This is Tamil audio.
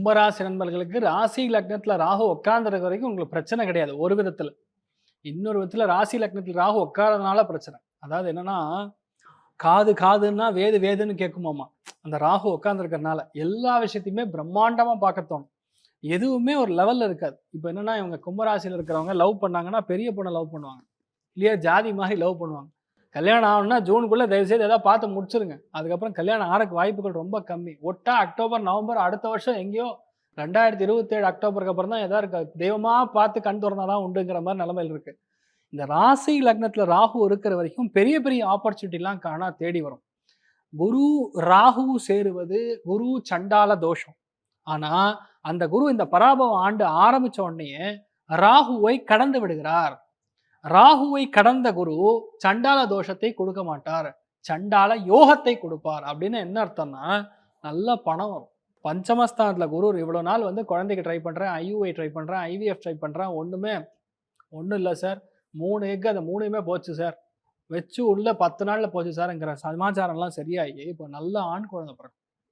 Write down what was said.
கும்பராசி நண்பர்களுக்கு ராசி லக்னத்துல ராகு உட்கார்ந்துருக்க வரைக்கும் உங்களுக்கு பிரச்சனை கிடையாது ஒரு விதத்துல. இன்னொரு விதத்துல ராசி லக்னத்துல ராகு உட்காரதுனால பிரச்சனை. அதாவது என்னன்னா, காது காதுன்னா வேது வேதுன்னு கேட்குமாமா. அந்த ராகு உட்கார்ந்துருக்கறனால எல்லா விஷயத்தையுமே பிரம்மாண்டமா பார்க்க தோணும். எதுவுமே ஒரு லெவல்ல இருக்காது. இப்போ என்னன்னா, இவங்க கும்பராசியில இருக்கிறவங்க லவ் பண்ணாங்கன்னா பெரிய பொண்ணை லவ் பண்ணுவாங்க. இல்லையா ஜாதி மாதிரி லவ் பண்ணுவாங்க. கல்யாணம் ஆகணும்னா ஜூனுக்குள்ள தயவுசெய்து ஏதாவது பார்த்து முடிச்சிருங்க. அதுக்கப்புறம் கல்யாணம் ஆறதுக்கு வாய்ப்புகள் ரொம்ப கம்மி. ஒட்டா அக்டோபர், நவம்பர் அடுத்த வருஷம் எங்கேயோ 2027 அக்டோபருக்கு அப்புறம் தான் ஏதாவது இருக்கு. தெய்வமா பார்த்து கண் திறந்தாதான் உண்டுங்கிற மாதிரி நிலைமையில் இருக்கு. இந்த ராசி லக்னத்துல ராகு இருக்கிற வரைக்கும் பெரிய பெரிய ஆப்பர்ச்சுனிட்டிலாம் காணா தேடி வரும். குரு ராகு சேருவது குரு சண்டால தோஷம். ஆனா அந்த குரு இந்த பராபவ ஆண்டு ஆரம்பிச்ச உடனே ராகுவை கடந்து விடுகிறார். ராகுவை கடந்த குரு சண்டால தோஷத்தை கொடுக்க மாட்டார், சண்டால யோகத்தை கொடுப்பார். அப்படின்னு என்ன அர்த்தம்னா, நல்ல பணம் வரும். பஞ்சமஸ்தானத்துல குரு இவ்வளவு நாள் வந்து குழந்தைக்கு ட்ரை பண்றேன், ஐயுஐ ட்ரை பண்றேன், ஐவிஎஃப் ட்ரை பண்றேன், ஒன்றும் இல்லை சார், 3 எக்கு அந்த 3மே போச்சு சார், வச்சு உள்ள 10 நாள்ல போச்சு சார்ங்கிற சமாச்சாரம்லாம் சரியாகி இப்போ நல்ல ஆண் குழந்தை பிறக்கும்.